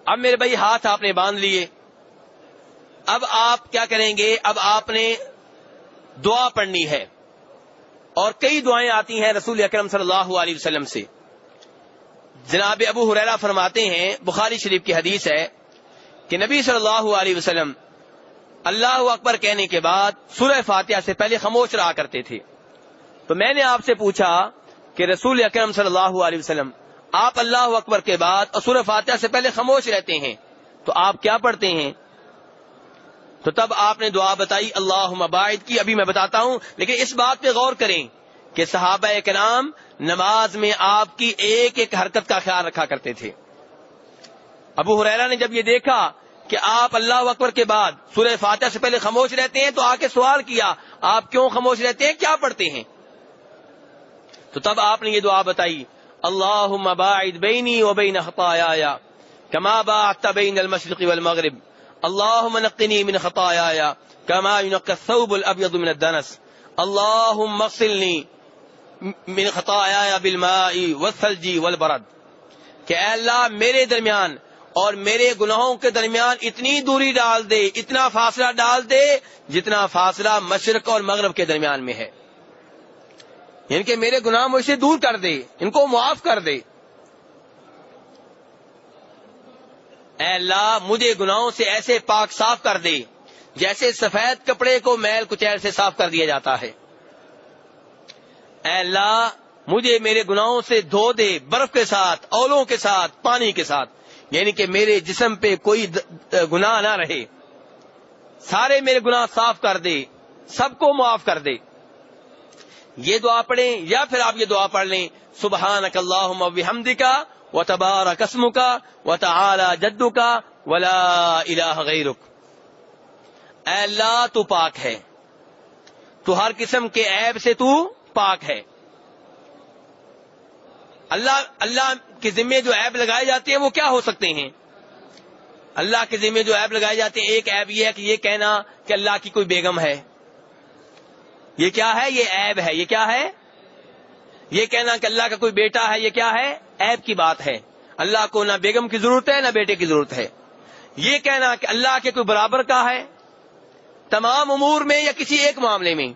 اب میرے بھائی ہاتھ آپ نے باندھ لیے، اب آپ کیا کریں گے؟ اب آپ نے دعا پڑھنی ہے، اور کئی دعائیں آتی ہیں رسول اکرم صلی اللہ علیہ وسلم سے۔ جناب ابو ہریرہ فرماتے ہیں، بخاری شریف کی حدیث ہے کہ نبی صلی اللہ علیہ وسلم اللہ اکبر کہنے کے بعد سورہ فاتحہ سے پہلے خاموش رہا کرتے تھے۔ تو میں نے آپ سے پوچھا کہ رسول اکرم صلی اللہ علیہ وسلم آپ اللہ اکبر کے بعد اور سورہ فاتحہ سے پہلے خاموش رہتے ہیں، تو آپ کیا پڑھتے ہیں؟ تو تب آپ نے دعا بتائی اللہم باعد کی، ابھی میں بتاتا ہوں، لیکن اس بات پہ غور کریں کہ صحابہ کرام نماز میں آپ کی ایک ایک حرکت کا خیال رکھا کرتے تھے۔ ابو ہریرہ نے جب یہ دیکھا کہ آپ اللہ اکبر کے بعد سورہ فاتحہ سے پہلے خاموش رہتے ہیں، تو آ کے سوال کیا آپ کیوں خاموش رہتے ہیں، کیا پڑھتے ہیں؟ تو تب آپ نے یہ دعا بتائی اللہم باعد بینی و بین خطایای کما باعدت بین المشرق والمغرب اللہم نقنی من خطایای کما ینقی الثوب الابیض من الدنس اللہم اغسلنی من خطایای بالماء والثلج والبرد، کہ اے اللہ میرے درمیان اور میرے گناہوں کے درمیان اتنی دوری ڈال دے، اتنا فاصلہ ڈال دے جتنا فاصلہ مشرق اور مغرب کے درمیان میں ہے، یعنی کہ میرے گناہ مجھ سے دور کر دے، ان کو معاف کر دے۔ اے اللہ مجھے گناہوں سے ایسے پاک صاف کر دے جیسے سفید کپڑے کو میل کچیل سے صاف کر دیا جاتا ہے۔ اے اللہ مجھے میرے گناہوں سے دھو دے برف کے ساتھ، اولوں کے ساتھ، پانی کے ساتھ، یعنی کہ میرے جسم پہ کوئی گناہ نہ رہے، سارے میرے گناہ صاف کر دے، سب کو معاف کر دے۔ یہ دعا پڑھیں، یا پھر آپ یہ دعا پڑھ لیں سبحانک اللہم وبحمدک وتبارک اسمک وتعالی جدک ولا الہ غیرک۔ اے اللہ تو پاک ہے، تو ہر قسم کے عیب سے تو پاک ہے۔ اللہ کے ذمے جو عیب لگائے جاتے ہیں وہ کیا ہو سکتے ہیں؟ اللہ کے ذمے جو عیب لگائے جاتے ہیں، ایک عیب یہ ہے کہ یہ کہنا کہ اللہ کی کوئی بیگم ہے، یہ کیا ہے؟ یہ عیب ہے۔ یہ کیا ہے؟ یہ کہنا کہ اللہ کا کوئی بیٹا ہے، یہ کیا ہے؟ عیب کی بات ہے۔ اللہ کو نہ بیگم کی ضرورت ہے نہ بیٹے کی ضرورت ہے۔ یہ کہنا کہ اللہ کے کوئی برابر کا ہے تمام امور میں یا کسی ایک معاملے میں،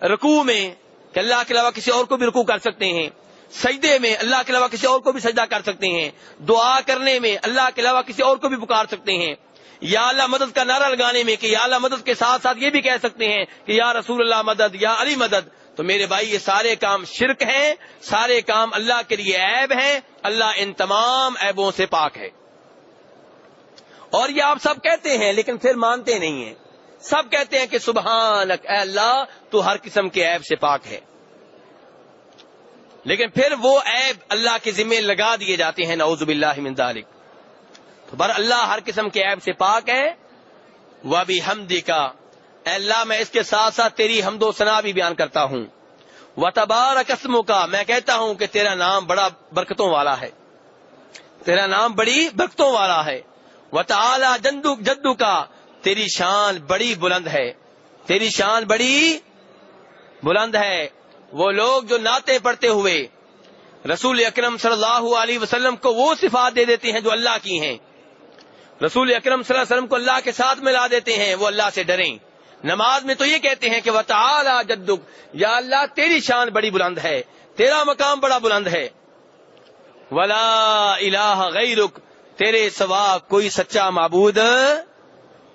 رکوع میں کہ اللہ کے علاوہ کسی اور کو بھی رکوع کر سکتے ہیں، سجدے میں اللہ کے علاوہ کسی اور کو بھی سجدہ کر سکتے ہیں، دعا کرنے میں اللہ کے علاوہ کسی اور کو بھی پکار سکتے ہیں، یا اللہ مدد کا نعرہ لگانے میں کہ یا اللہ مدد کے ساتھ ساتھ یہ بھی کہہ سکتے ہیں کہ یا رسول اللہ مدد، یا علی مدد۔ تو میرے بھائی یہ سارے کام شرک ہیں، سارے کام اللہ کے لیے عیب ہیں، اللہ ان تمام عیبوں سے پاک ہے۔ اور یہ آپ سب کہتے ہیں لیکن پھر مانتے نہیں ہیں۔ سب کہتے ہیں کہ سبحانک، اے اللہ تو ہر قسم کے عیب سے پاک ہے، لیکن پھر وہ عیب اللہ کے ذمے لگا دیے جاتے ہیں، نعوذ باللہ من ذالک۔ تو بر اللہ ہر قسم کے عیب سے پاک ہے۔ وَبِحَمْدِكَ، اے اللہ میں اس کے ساتھ ساتھ تیری حمد و ثنا بھی بیان کرتا ہوں۔ وَتَبَارَكَ اسْمُكَ، میں کہتا ہوں کہ تیرا نام بڑا برکتوں والا ہے، تیرا نام بڑی برکتوں والا ہے۔ وَتَعَالَى جَدُّكَ، تیری شان بڑی بلند ہے، تیری شان بڑی بلند ہے۔ وہ لوگ جو نعتیں پڑھتے ہوئے رسول اکرم صلی اللہ علیہ وسلم کو وہ صفات دے دیتے ہیں جو اللہ کی ہیں، رسول اکرم صلی اللہ علیہ وسلم کو اللہ کے ساتھ ملا دیتے ہیں، وہ اللہ سے ڈریں۔ نماز میں تو یہ کہتے ہیں کہ وَتَعَالَى جَدُّكَ، یا اللہ تیری شان بڑی بلند ہے، تیرا مقام بڑا بلند ہے۔ وَلَا إِلَٰهَ غَيْرُكَ، تیرے سوا کوئی سچا معبود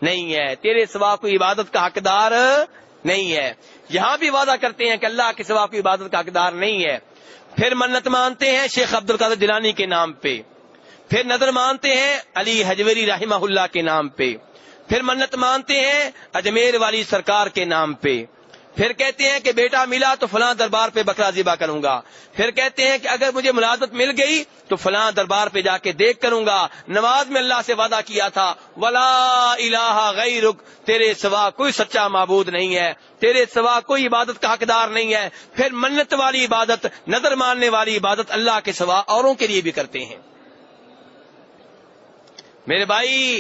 نہیں ہے، تیرے سوا کوئی عبادت کا حقدار نہیں ہے۔ یہاں بھی وعدہ کرتے ہیں کہ اللہ کے سوا کوئی عبادت کا حقدار نہیں ہے۔ پھر منت مانتے ہیں شیخ عبد القادر جیلانی کے نام پہ، پھر نظر مانتے ہیں علی حجویری رحمہ اللہ کے نام پہ، پھر منت مانتے ہیں اجمیر والی سرکار کے نام پہ، پھر کہتے ہیں کہ بیٹا ملا تو فلاں دربار پہ بکرا ذبح کروں گا، پھر کہتے ہیں کہ اگر مجھے ملازمت مل گئی تو فلاں دربار پہ جا کے دیکھ کروں گا۔ نماز میں اللہ سے وعدہ کیا تھا ولا الہ غیرک، تیرے سوا کوئی سچا معبود نہیں ہے، تیرے سوا کوئی عبادت کا حقدار نہیں ہے۔ پھر منت والی عبادت، نظر ماننے والی عبادت اللہ کے سوا اوروں کے لیے بھی کرتے ہیں۔ میرے بھائی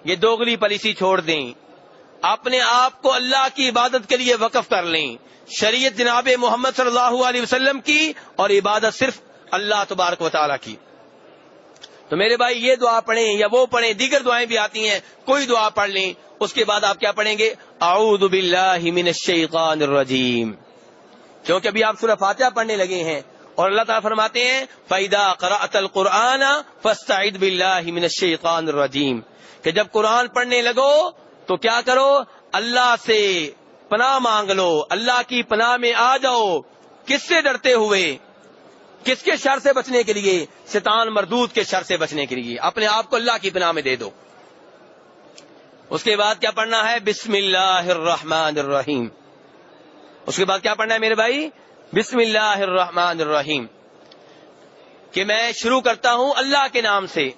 یہ دوغلی پالیسی چھوڑ دیں، اپنے آپ کو اللہ کی عبادت کے لیے وقف کر لیں۔ شریعت جناب محمد صلی اللہ علیہ وسلم کی اور عبادت صرف اللہ تبارک و تعالیٰ کی۔ تو میرے بھائی یہ دعا پڑھیں یا وہ پڑھیں، دیگر دعائیں بھی آتی ہیں، کوئی دعا پڑھ لیں، اس کے بعد آپ کیا پڑھیں گے؟ اعوذ باللہ من الشیطان الرجیم، کیونکہ ابھی آپ سورہ فاتحہ پڑھنے لگے ہیں اور اللہ تعالیٰ فرماتے ہیں فَإِذَا قَرَأْتَ الْقُرْآنَ فَاسْتَعِذْ بِاللَّهِ مِنَ الشَّيْطَانِ الرَّجِيمِ، کہ جب قرآن پڑھنے لگو تو کیا کرو؟ اللہ سے پناہ مانگ لو، اللہ کی پناہ میں آ جاؤ۔ کس سے ڈرتے ہوئے؟ کس کے شر سے بچنے کے لیے؟ شیطان مردود کے شر سے بچنے کے لیے اپنے آپ کو اللہ کی پناہ میں دے دو۔ اس کے بعد کیا پڑھنا ہے؟ بسم اللہ الرحمن الرحیم۔ اس کے بعد کیا پڑھنا ہے میرے بھائی؟ بسم اللہ الرحمن الرحیم، کہ میں شروع کرتا ہوں اللہ کے نام سے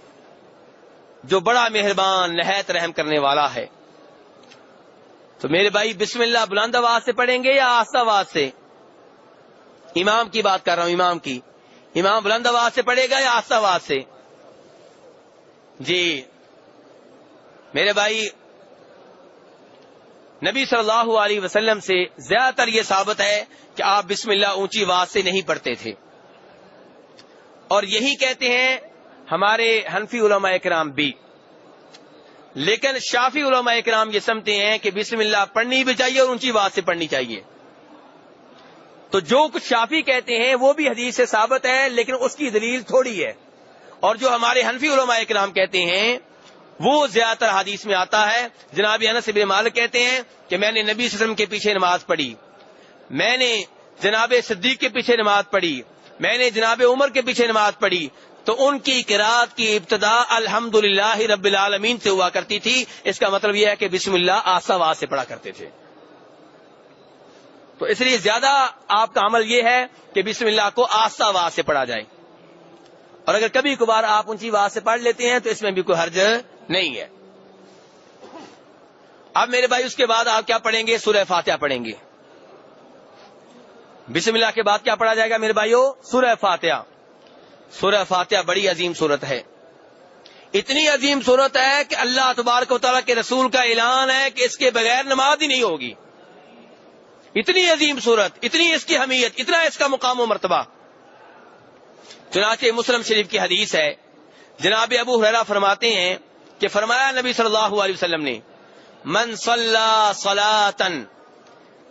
جو بڑا مہربان نہایت رحم کرنے والا ہے۔ تو میرے بھائی بسم اللہ بلند آواز سے پڑھیں گے یا آہستہ آواز سے؟ امام کی بات کر رہا ہوں، امام کی۔ امام بلند آواز سے پڑھے گا یا آہستہ آواز سے؟ جی میرے بھائی نبی صلی اللہ علیہ وسلم سے زیادہ تر یہ ثابت ہے کہ آپ بسم اللہ اونچی آواز سے نہیں پڑھتے تھے، اور یہی کہتے ہیں ہمارے حنفی علماء کرام بھی، لیکن شافی علماء کرام یہ سمجھتے ہیں کہ بسم اللہ پڑھنی بھی چاہیے اور اونچی آواز سے پڑھنی چاہیے۔ تو جو کچھ شافی کہتے ہیں وہ بھی حدیث سے ثابت ہے، لیکن اس کی دلیل تھوڑی ہے، اور جو ہمارے حنفی علماء کرام کہتے ہیں وہ زیادہ تر حدیث میں آتا ہے۔ جناب انس بن مالک کہتے ہیں کہ میں نے نبی صلی اللہ علیہ وسلم کے پیچھے نماز پڑھی، میں نے جناب صدیق کے پیچھے نماز پڑھی، میں نے جناب عمر کے پیچھے نماز پڑھی، تو ان کی قرات کی ابتدا الحمدللہ رب العالمین سے ہوا کرتی تھی۔ اس کا مطلب یہ ہے کہ بسم اللہ آہستہ آواز سے پڑھا کرتے تھے۔ تو اس لیے زیادہ آپ کا عمل یہ ہے کہ بسم اللہ کو آہستہ آواز سے پڑھا جائے، اور اگر کبھی کبھار آپ اونچی آواز سے پڑھ لیتے ہیں تو اس میں بھی کوئی حرج نہیں ہے۔ اب میرے بھائی اس کے بعد آپ کیا پڑھیں گے؟ سورہ فاتحہ پڑھیں گے۔ بسم اللہ کے بعد کیا پڑھا جائے گا میرے بھائیو؟ سورہ فاتحہ۔ سورہ فاتحہ بڑی عظیم سورت ہے، اتنی عظیم سورت ہے کہ اللہ تبارک و تعالیٰ کے رسول کا اعلان ہے کہ اس کے بغیر نماز ہی نہیں ہوگی۔ اتنی عظیم سورت، اتنی اس کی اہمیت، اتنا اس کا مقام و مرتبہ۔ چنانچہ مسلم شریف کی حدیث ہے، جناب ابو ہریرہ فرماتے ہیں کہ فرمایا نبی صلی اللہ علیہ وسلم نے من صلی صلاۃ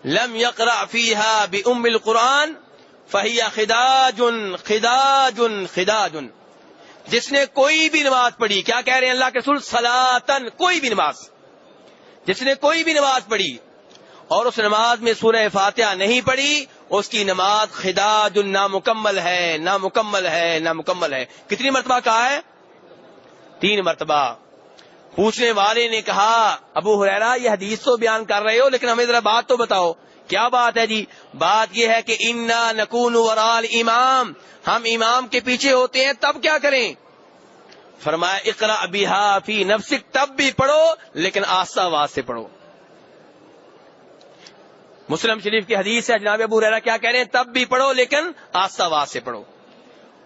لم یقرأ فیہا بأم القرآن فہی خداج خداج خداج، جس نے کوئی بھی نماز پڑھی، کیا کہہ رہے ہیں اللہ کے رسول؟ صلاۃن، کوئی بھی نماز، جس نے کوئی بھی نماز پڑھی اور اس نماز میں سورہ فاتحہ نہیں پڑھی، اس کی نماز خداج، نامکمل ہے، نامکمل ہے، نامکمل ہے۔ کتنی مرتبہ کہا ہے؟ 3 مرتبہ۔ پوچھنے والے نے کہا ابو ہریرہ یہ حدیث تو بیان کر رہے ہو لیکن ہمیں ذرا بات تو بتاؤ، کیا بات ہے جی؟ بات یہ ہے کہ انا نکون وراء الامام، ہم امام کے پیچھے ہوتے ہیں تب کیا کریں؟ فرمایا اقرأ بہا فی نفسک، تب بھی پڑھو لیکن آہستہ آواز سے پڑھو۔ مسلم شریف کی حدیث ہے، جناب ابو ہریرہ کیا کہہ رہے ہیں؟ تب بھی پڑھو لیکن آہستہ آواز سے پڑھو۔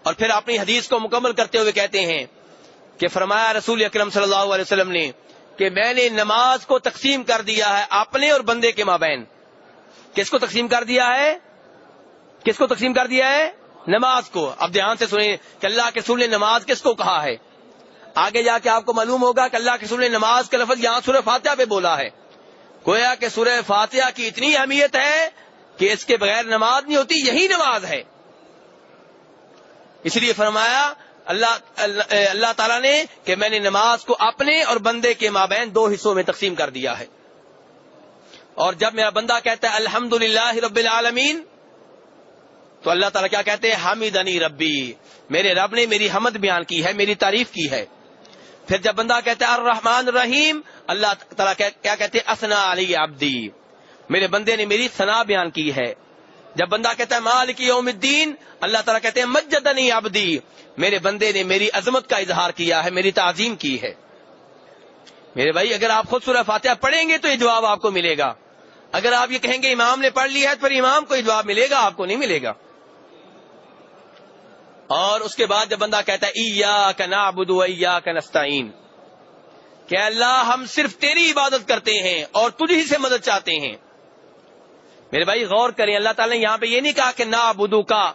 اور پھر اپنی حدیث کو مکمل کرتے ہوئے کہتے ہیں کہ فرمایا رسول اکرم صلی اللہ علیہ وسلم نے کہ میں نے نماز کو تقسیم کر دیا ہے اپنے اور بندے کے مابین۔ کس کو تقسیم کر دیا ہے؟ کس کو تقسیم کر دیا ہے؟ نماز کو۔ اب دھیان سے سنیں کہ اللہ کے رسول نے نماز کس کو کہا ہے۔ آگے جا کے آپ کو معلوم ہوگا کہ اللہ کے رسول نے نماز کا لفظ یہاں سورہ فاتحہ پہ بولا ہے۔ گویا کہ سورہ فاتحہ کی اتنی اہمیت ہے کہ اس کے بغیر نماز نہیں ہوتی، یہی نماز ہے۔ اس لیے فرمایا اللہ تعالیٰ نے کہ میں نے نماز کو اپنے اور بندے کے مابین 2 حصوں میں تقسیم کر دیا ہے۔ اور جب میرا بندہ کہتا ہے الحمدللہ رب العالمین، تو اللہ تعالیٰ کیا کہتے ہیں؟ حمدنی ربی، میرے رب نے میری حمد بیان کی ہے، میری تعریف کی ہے۔ پھر جب بندہ کہتا ہے الرحمن الرحیم، اللہ تعالیٰ کیا کہتے ہیں؟ اثنا علی عبدی، میرے بندے نے میری ثنا بیان کی ہے۔ جب بندہ کہتا ہے مالک یوم الدین، اللہ تعالیٰ کہتے ہیں مجدنی عبدی، میرے بندے نے میری عظمت کا اظہار کیا ہے، میری تعظیم کی ہے۔ میرے بھائی اگر آپ خود سورہ فاتحہ پڑھیں گے تو یہ جواب آپ کو ملے گا، اگر آپ یہ کہیں گے امام نے پڑھ لیا ہے تو پھر امام کو یہ جواب ملے گا، آپ کو نہیں ملے گا۔ اور اس کے بعد جب بندہ کہتا ہے ایاک نعبد و ایاک نستعین، کہ اللہ ہم صرف تیری عبادت کرتے ہیں اور تجھ ہی سے مدد چاہتے ہیں۔ میرے بھائی غور کریں، اللہ تعالیٰ نے یہاں پہ یہ نہیں کہا کہ نعبدو کا،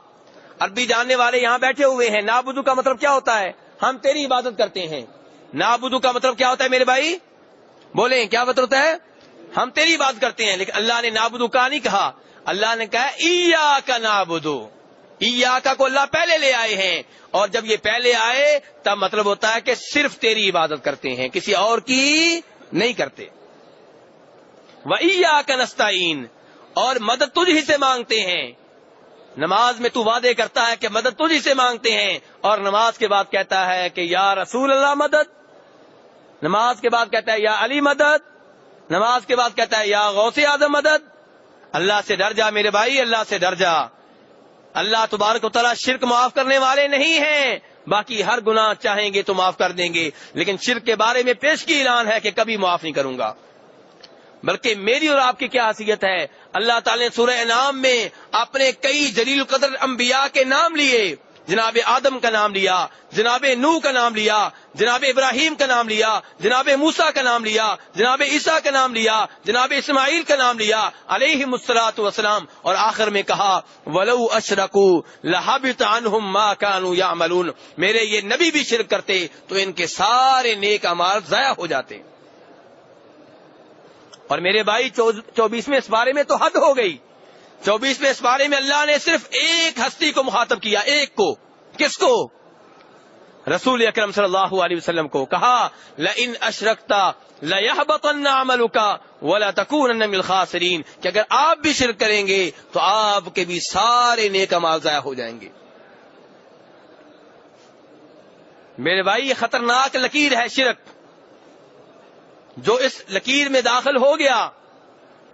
عربی جاننے والے یہاں بیٹھے ہوئے ہیں، نعبدو کا مطلب کیا ہوتا ہے؟ ہم تیری عبادت کرتے ہیں. نعبدو کا مطلب کیا ہوتا ہے میرے بھائی؟ بولیں کیا مطلب ہوتا ہے؟ ہم تیری بات کرتے ہیں. لیکن اللہ نے نعبدو کا نہیں کہا, اللہ نے کہا ایاک نعبدو. ایاک کو اللہ پہلے لے آئے ہیں, اور جب یہ پہلے آئے تب مطلب ہوتا ہے کہ صرف تیری عبادت کرتے ہیں, کسی اور کی نہیں کرتے. وَإِيَّاكَ نَسْتَعِينُ, اور مدد تجھ ہی سے مانگتے ہیں. نماز میں تو وعدے کرتا ہے کہ مدد تجھ ہی سے مانگتے ہیں, اور نماز کے بعد کہتا ہے کہ یا رسول اللہ مدد, نماز کے بعد کہتا ہے یا علی مدد, نماز کے بعد کہتا ہے یا غوث اعظم مدد. اللہ سے ڈر جا میرے بھائی, اللہ سے ڈر جا. اللہ تبارک و تعالیٰ شرک معاف کرنے والے نہیں ہیں, باقی ہر گناہ چاہیں گے تو معاف کر دیں گے, لیکن شرک کے بارے میں پیش کی اعلان ہے کہ کبھی معاف نہیں کروں گا. بلکہ میری اور آپ کی کیا حیثیت ہے؟ اللہ تعالی نے سورہ انعام میں اپنے کئی جلیل القدر انبیاء کے نام لیے. جناب آدم کا نام لیا, جناب نوح کا نام لیا, جناب ابراہیم کا نام لیا, جناب موسیٰ کا نام لیا, جناب عیسیٰ کا نام لیا, جناب اسماعیل کا نام لیا علیہم الصلوۃ والسلام, اور آخر میں کہا وَلَوْ أَشْرَكُوا لَحَبِطَ عَنْهُمْ مَا كَانُوا يَعْمَلُونَ. میرے یہ نبی بھی شرک کرتے تو ان کے سارے نیک اعمال ضائع ہو جاتے. اور میرے بھائی 24ویں اس بارے میں تو حد ہو گئی. 24ویں اس بارے میں اللہ نے صرف ایک ہستی کو مخاطب کیا, ایک کو. کس کو؟ رسول اکرم صلی اللہ علیہ وسلم کو. کہا لئن اشرکت لیحبطن عملک ولتکونن من الخاسرین, کہ اگر آپ بھی شرک کریں گے تو آپ کے بھی سارے نیک اعمال ضائع ہو جائیں گے. میرے بھائی یہ خطرناک لکیر ہے شرک. جو اس لکیر میں داخل ہو گیا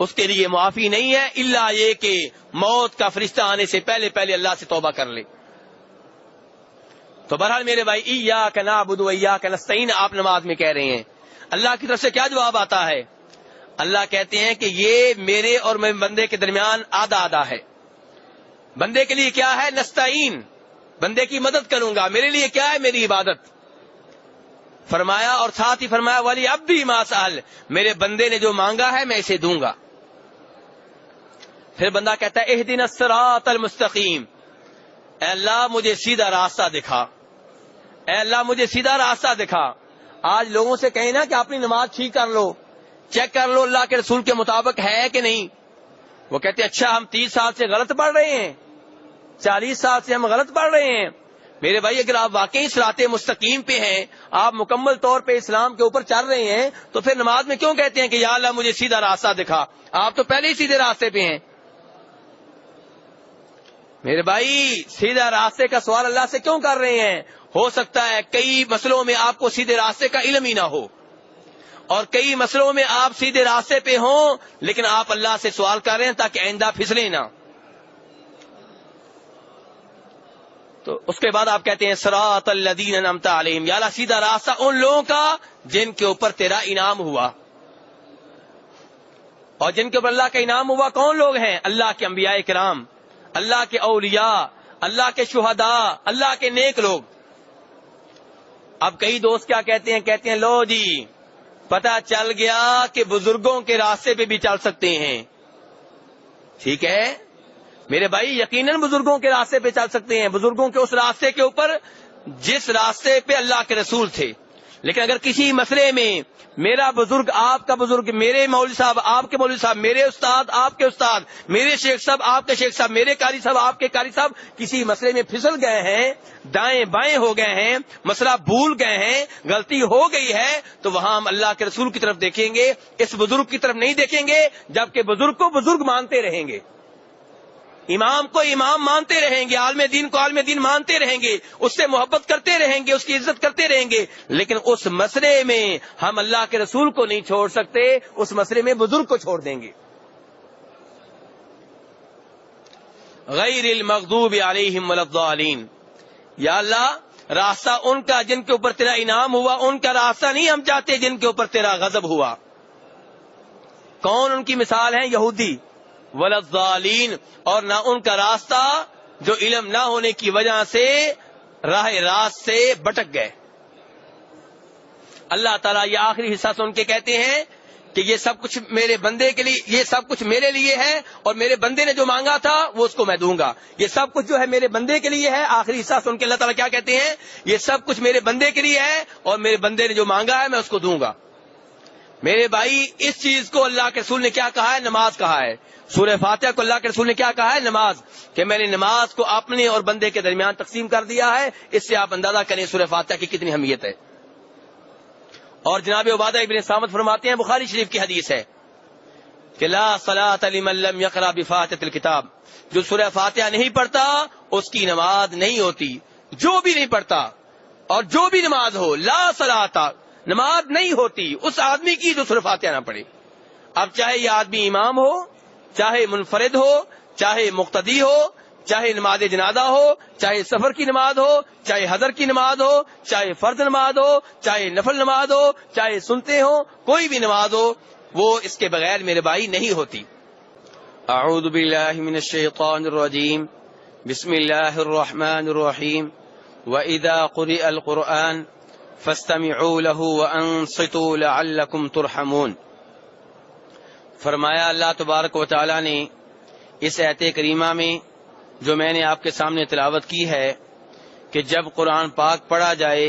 اس کے لیے معافی نہیں ہے, الا یہ کہ موت کا فرشتہ آنے سے پہلے پہلے اللہ سے توبہ کر لے. تو بہرحال میرے بھائی ایاک نعبد و ایاک نستعین آپ نماز میں کہہ رہے ہیں. اللہ کی طرف سے کیا جواب آتا ہے؟ اللہ کہتے ہیں کہ یہ میرے اور میں بندے کے درمیان آدھا آدھا ہے. بندے کے لیے کیا ہے؟ نستعین, بندے کی مدد کروں گا. میرے لیے کیا ہے؟ میری عبادت. فرمایا اور ساتھ ہی فرمایا ولی عبدی ما سأل, میرے بندے نے جو مانگا ہے میں اسے دوں گا. پھر بندہ کہتا ہے اہدنا الصراط المستقیم, اے اللہ مجھے سیدھا راستہ دکھا, اے اللہ مجھے سیدھا راستہ دکھا. آج لوگوں سے کہیں نا کہ اپنی نماز ٹھیک کر لو, چیک کر لو اللہ کے رسول کے مطابق ہے کہ نہیں. وہ کہتے ہیں اچھا ہم 30 سال سے غلط پڑھ رہے ہیں, 40 سال سے ہم غلط پڑھ رہے ہیں. میرے بھائی اگر آپ واقعی صراط مستقیم پہ ہیں, آپ مکمل طور پہ اسلام کے اوپر چل رہے ہیں, تو پھر نماز میں کیوں کہتے ہیں کہ یا اللہ مجھے سیدھا راستہ دکھا؟ آپ تو پہلے ہی سیدھے راستے پہ ہیں. میرے بھائی سیدھا راستے کا سوال اللہ سے کیوں کر رہے ہیں؟ ہو سکتا ہے کئی مسئلوں میں آپ کو سیدھے راستے کا علم ہی نہ ہو, اور کئی مسئلوں میں آپ سیدھے راستے پہ ہوں لیکن آپ اللہ سے سوال کر رہے ہیں تاکہ آئندہ پھسلے نہ. تو اس کے بعد آپ کہتے ہیں صراط الذین انعمت علیہم, یا اللہ سیدھا راستہ ان لوگوں کا جن کے اوپر تیرا انعام ہوا. اور جن کے اوپر اللہ کا انعام ہوا کون لوگ ہیں؟ اللہ کے انبیاء کرام, اللہ کے اولیاء, اللہ کے شہداء, اللہ کے نیک لوگ. اب کئی دوست کیا کہتے ہیں؟ کہتے ہیں لو جی پتہ چل گیا کہ بزرگوں کے راستے پہ بھی چل سکتے ہیں. ٹھیک ہے میرے بھائی, یقیناً بزرگوں کے راستے پہ چل سکتے ہیں, بزرگوں کے اس راستے کے اوپر جس راستے پہ اللہ کے رسول تھے. لیکن اگر کسی مسئلے میں میرا بزرگ آپ کا بزرگ, میرے مولوی صاحب آپ کے مولوی صاحب, میرے استاد آپ کے استاد, میرے شیخ صاحب آپ کے شیخ صاحب, میرے قاری صاحب آپ کے قاری صاحب کسی مسئلے میں پھسل گئے ہیں, دائیں بائیں ہو گئے ہیں, مسئلہ بھول گئے ہیں, غلطی ہو گئی ہے, تو وہاں ہم اللہ کے رسول کی طرف دیکھیں گے, اس بزرگ کی طرف نہیں دیکھیں گے. جبکہ بزرگ کو بزرگ مانتے رہیں گے, امام کو امام مانتے رہیں گے, عالم دین کو عالم دین مانتے رہیں گے, اس سے محبت کرتے رہیں گے, اس کی عزت کرتے رہیں گے. لیکن اس مسئلے میں ہم اللہ کے رسول کو نہیں چھوڑ سکتے, اس مسئلے میں بزرگ کو چھوڑ دیں گے. غیر المغضوب علیہم ولا الضالین, یا اللہ راستہ ان کا جن کے اوپر تیرا انعام ہوا, ان کا راستہ نہیں ہم چاہتے جن کے اوپر تیرا غضب ہوا. کون ان کی مثال ہے؟ یہودی. ولا الضالین, اور نہ ان کا راستہ جو علم نہ ہونے کی وجہ سے راہ راست سے بٹک گئے. اللہ تعالیٰ یہ آخری حصہ سن کے کہتے ہیں کہ یہ سب کچھ میرے بندے کے لیے، یہ سب کچھ میرے لیے ہے اور میرے بندے نے جو مانگا تھا وہ اس کو میں دوں گا. یہ سب کچھ جو ہے میرے بندے کے لیے ہے. آخری حصہ سن کے اللہ تعالیٰ کیا کہتے ہیں؟ یہ سب کچھ میرے بندے کے لیے ہے اور میرے بندے نے جو مانگا ہے میں اس کو دوں گا. میرے بھائی اس چیز کو اللہ کے رسول نے کیا کہا ہے؟ نماز کہا ہے. سورہ فاتحہ کو اللہ کے رسول نے کیا کہا ہے؟ نماز. کہ میں نے نماز کو اپنے اور بندے کے درمیان تقسیم کر دیا ہے. اس سے آپ اندازہ کریں سورہ فاتحہ کی کتنی اہمیت ہے. اور جناب عبادہ ابن صامت فرماتے ہیں، بخاری شریف کی حدیث ہے کہ لا صلاۃ لمن لم یقرأ بفاتحۃ الکتاب، جو سورہ فاتحہ نہیں پڑھتا اس کی نماز نہیں ہوتی. جو بھی نہیں پڑھتا اور جو بھی نماز ہو، لا صلاۃ، نماز نہیں ہوتی اس آدمی کی جو سورہ فاتحہ نہ پڑھے. اب چاہے یہ آدمی امام ہو، چاہے منفرد ہو، چاہے مقتدی ہو، چاہے نماز جنازہ ہو، چاہے سفر کی نماز ہو، چاہے حضر کی نماز ہو، چاہے فرض نماز ہو، چاہے نفل نماز ہو، چاہے سنتے ہو، کوئی بھی نماز ہو، وہ اس کے بغیر میرے بھائی نہیں ہوتی. اعوذ باللہ من الشیطان الرجیم، بسم اللہ الرحمن الرحیم. وَإِذَا قُرِئَ الْقُرْآنُ فَاسْتَمِعُوا لَهُ وَأَنصِتُوا لَعَلَّكُمْ تُرْحَمُونَ. فرمایا اللہ تبارک و تعالی نے اس آیت کریمہ میں جو میں نے آپ کے سامنے تلاوت کی ہے کہ جب قرآن پاک پڑھا جائے،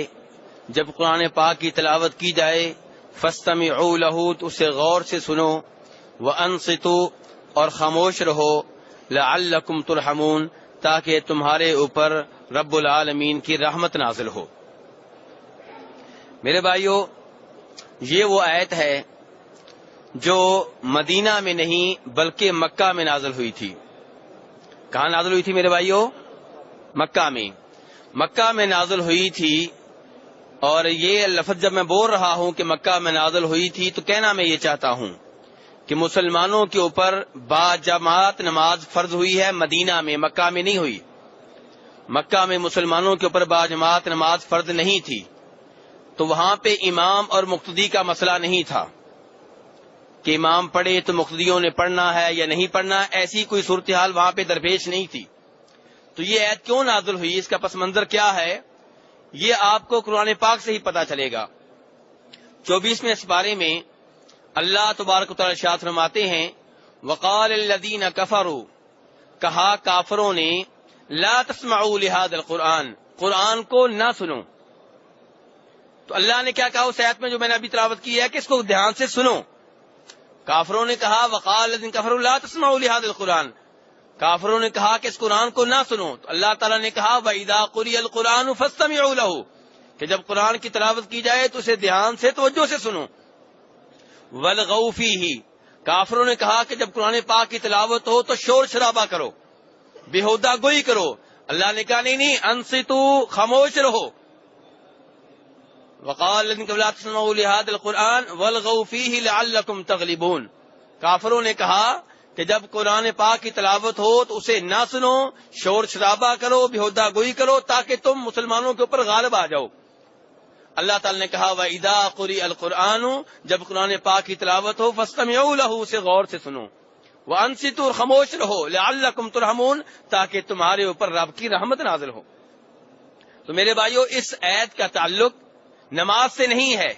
جب قرآن پاک کی تلاوت کی جائے، فَاسْتَمِعُوا لَهُ، تو اسے غور سے سنو، وَأَنصِتُوا، اور خاموش رہو، لَعَلَّكُمْ تُرْحَمُونَ، تاکہ تمہارے اوپر رب العالمین کی رحمت نازل ہو. میرے بھائیو، یہ وہ آیت ہے جو مدینہ میں نہیں بلکہ مکہ میں نازل ہوئی تھی. کہاں نازل ہوئی تھی میرے بھائیو؟ مکہ میں. مکہ میں نازل ہوئی تھی. اور یہ لفظ جب میں بول رہا ہوں کہ مکہ میں نازل ہوئی تھی تو کہنا میں یہ چاہتا ہوں کہ مسلمانوں کے اوپر با جماعت نماز فرض ہوئی ہے مدینہ میں، مکہ میں نہیں ہوئی. مکہ میں مسلمانوں کے اوپر با جماعت نماز فرض نہیں تھی، تو وہاں پہ امام اور مقتدی کا مسئلہ نہیں تھا کہ امام پڑھے تو مقتدیوں نے پڑھنا ہے یا نہیں پڑھنا. ایسی کوئی صورتحال وہاں پہ درپیش نہیں تھی. تو یہ آیت کیوں نازل ہوئی، اس کا پس منظر کیا ہے، یہ آپ کو قرآن پاک سے ہی پتا چلے گا. 24ویں سپارے میں اللہ تبارک و تعالی ارشاد فرماتے ہیں، وقال الذین کفروا، کہا کافروں نے، لا تسمعوا لهذا القرآن، قرآن کو نہ سنو. تو اللہ نے کیا کہا اس آیت میں جو میں نے ابھی تلاوت کی ہے کہ اس کو دھیان سے سنو. کافروں نے کہا وقال الذین کفروا لا تسمعوا لهذا القرآن، کافروں نے کہا کہ اس قرآن کو نہ سنو. تو اللہ تعالیٰ نے کہا وَإِذَا قُرِئَ الْقُرْآنُ فَاسْتَمِعُوا لَهُ، کہ جب قرآن کی تلاوت کی جائے تو اسے دھیان سے توجہ سے سنو. وَالْغَوْا فِيهِ، کافروں نے کہا کہ جب قرآن پاک کی تلاوت ہو تو شور شرابہ کرو، بےہودہ گوئی کرو. اللہ نے کہا نہیں، انصتوا، خاموش رہو. وقال الذين كفروا لا تسمعوا لهذا القرآن والغوا فيه لعلكم تغلبون، کافروں نے کہا کہ جب قرآن پاک کی تلاوت ہو تو اسے نہ سنو، شور شرابہ کرو، بےہودہ گوئی کرو، تاکہ تم مسلمانوں کے اوپر غالب آ جاؤ. اللہ تعالی نے کہا وَإِذَا قُرِئَ الْقُرْآنُ، جب قرآن پاک کی تلاوت ہو، فَاسْتَمِعُوا لَهُ، اسے غور سے سنو، وَأَنصِتُوا، خاموش رہو، لَعَلَّكُمْ تُرْحَمُونَ، تاکہ تمہارے اوپر رب کی رحمت نازل ہو. تو میرے بھائیو، اس آیت کا تعلق نماز سے نہیں ہے،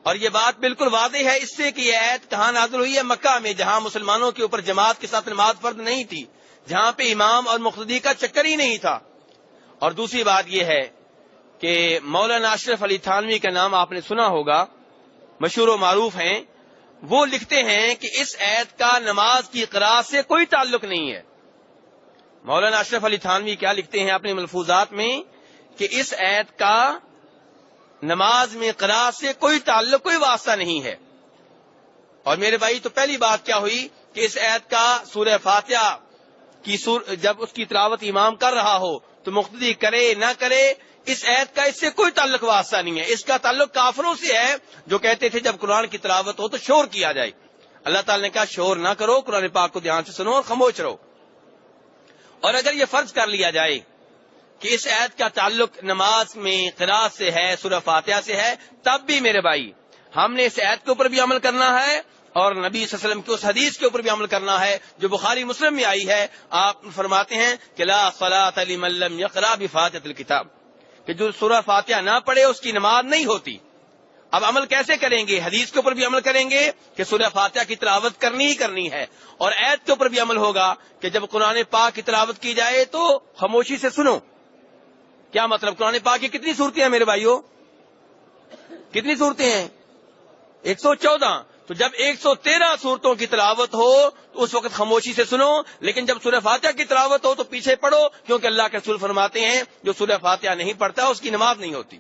اور یہ بات بالکل واضح ہے اس سے کہ یہ آیت کہاں نازل ہوئی ہے؟ مکہ میں، جہاں مسلمانوں کے اوپر جماعت کے ساتھ نماز فرض نہیں تھی، جہاں پہ امام اور مقتدی کا چکر ہی نہیں تھا. اور دوسری بات یہ ہے کہ مولانا اشرف علی تھانوی کا نام آپ نے سنا ہوگا، مشہور و معروف ہیں. وہ لکھتے ہیں کہ اس آیت کا نماز کی قراءت سے کوئی تعلق نہیں ہے. مولانا اشرف علی تھانوی کیا لکھتے ہیں اپنے ملفوظات میں کہ اس آیت کا نماز میں قراءت سے کوئی تعلق، کوئی واسطہ نہیں ہے. اور میرے بھائی، تو پہلی بات کیا ہوئی کہ اس آیت کا سورہ فاتحہ کی جب اس کی تلاوت امام کر رہا ہو تو مقتدی کرے نہ کرے، اس آیت کا اس سے کوئی تعلق واسطہ نہیں ہے. اس کا تعلق کافروں سے ہے جو کہتے تھے جب قرآن کی تلاوت ہو تو شور کیا جائے. اللہ تعالی نے کہا شور نہ کرو، قرآن پاک کو دھیان سے سنو اور خاموش رہو. اور اگر یہ فرض کر لیا جائے کہ اس آیت کا تعلق نماز میں قراءت سے ہے، سورہ فاتحہ سے ہے، تب بھی میرے بھائی ہم نے اس آیت کے اوپر بھی عمل کرنا ہے اور نبی صلی اللہ علیہ وسلم کی اس حدیث کے اوپر بھی عمل کرنا ہے جو بخاری مسلم میں آئی ہے. آپ فرماتے ہیں کہ لا صلاۃ لمن لم یقرأ بفاتحۃ الکتاب، کہ جو سورہ فاتحہ نہ پڑھے اس کی نماز نہیں ہوتی. اب عمل کیسے کریں گے؟ حدیث کے اوپر بھی عمل کریں گے کہ سورہ فاتحہ کی تلاوت کرنی ہی کرنی ہے، اور آیت کے اوپر بھی عمل ہوگا کہ جب قرآن پاک کی تلاوت کی جائے تو خاموشی سے سنو۔ کیا مطلب؟ قرآن پاک کی کتنی صورتیں ہیں میرے بھائیوں؟ کتنی صورتیں ہیں؟ 114۔ تو جب 113 صورتوں کی تلاوت ہو تو اس وقت خاموشی سے سنو، لیکن جب سورہ فاتحہ کی تلاوت ہو تو پیچھے پڑھو، کیونکہ اللہ کے رسول فرماتے ہیں جو سورہ فاتحہ نہیں پڑھتا اس کی نماز نہیں ہوتی۔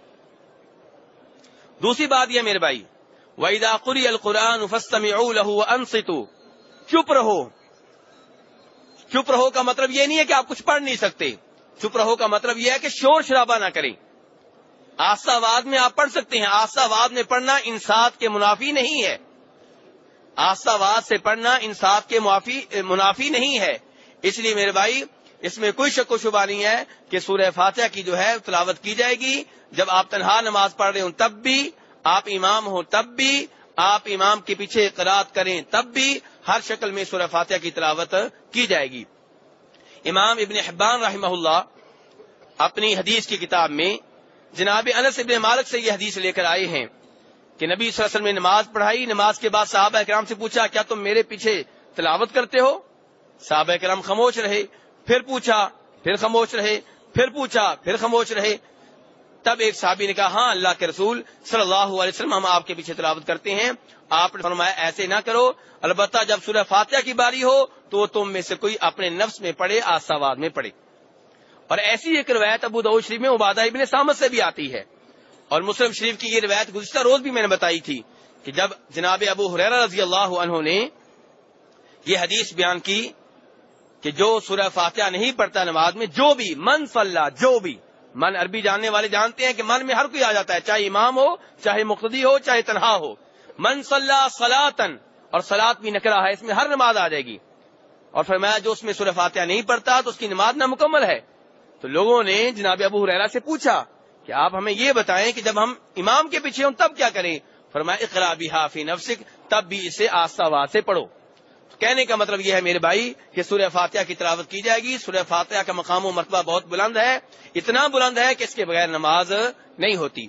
دوسری بات یہ میرے بھائی، وَإِذَا قُرِئَ الْقُرْآنُ فَاسْتَمِعُوا لَهُ وَأَنصِتُوا، چپ رہو۔ چپ رہو کا مطلب یہ نہیں ہے کہ آپ کچھ پڑھ نہیں سکتے، چپ رہو کا مطلب یہ ہے کہ شور شرابہ نہ کریں۔ آہستہ آواز میں آپ پڑھ سکتے ہیں، آہستہ آواز میں پڑھنا انصات کے منافی نہیں ہے، آہستہ آواز سے پڑھنا انصات کے منافی نہیں ہے۔ اس لیے میرے بھائی اس میں کوئی شک و شبہ نہیں ہے کہ سورہ فاتحہ کی جو ہے تلاوت کی جائے گی، جب آپ تنہا نماز پڑھ رہے ہوں تب بھی، آپ امام ہوں تب بھی، آپ امام کے پیچھے قرات کریں تب بھی، ہر شکل میں سورہ فاتحہ کی تلاوت کی جائے گی۔ امام ابن حبان رحمہ اللہ اپنی حدیث کی کتاب میں جناب انس ابن مالک سے یہ حدیث لے کر آئے ہیں کہ نبی صلی اللہ علیہ وسلم نے نماز پڑھائی، نماز کے بعد صحابہ کرام سے پوچھا کیا تم میرے پیچھے تلاوت کرتے ہو؟ صحابہ کرام خاموش رہے، پھر پوچھا، پھر خاموش رہے، پھر پوچھا، پھر خاموش رہے۔ تب ایک صحابی نے کہا ہاں اللہ کے رسول صلی اللہ علیہ وسلم ہم آپ کے پیچھے تلاوت کرتے ہیں۔ آپ نے فرمایا ایسے نہ کرو، البتہ جب سورہ فاتحہ کی باری ہو تو تم میں سے کوئی اپنے نفس میں پڑھے، آہستہ آواز میں پڑھے۔ اور ایسی ایک روایت ابو داؤد شریف میں عبادہ ابن صامت سے بھی آتی ہے، اور مسلم شریف کی یہ روایت گزشتہ روز بھی میں نے بتائی تھی کہ جب جناب ابو ہریرہ رضی اللہ عنہ نے یہ حدیث بیان کی کہ جو سورہ فاتحہ نہیں پڑھتا نماز میں، جو بھی من صلی، جو بھی من عربی جاننے والے جانتے ہیں کہ من میں ہر کوئی آ جاتا ہے، چاہے امام ہو، چاہے مقتدی ہو، چاہے تنہا ہو۔ من صلی صلاۃً، اور صلاۃ بھی نکرہ ہے، اس میں ہر نماز آ جائے گی۔ اور فرمایا جو اس میں سورہ فاتحہ نہیں پڑھتا تو اس کی نماز نامکمل ہے۔ تو لوگوں نے جناب ابو ہریرہ سے پوچھا کہ آپ ہمیں یہ بتائیں کہ جب ہم امام کے پیچھے ہوں تب کیا کریں؟ فرمایا اقرا بہا فی نفسک، تب بھی اسے آہستہ آواز سے پڑھو۔ کہنے کا مطلب یہ ہے میرے بھائی کہ سورہ فاتحہ کی تلاوت کی جائے گی۔ سورہ فاتحہ کا مقام و مرتبہ بہت بلند ہے، اتنا بلند ہے کہ اس کے بغیر نماز نہیں ہوتی۔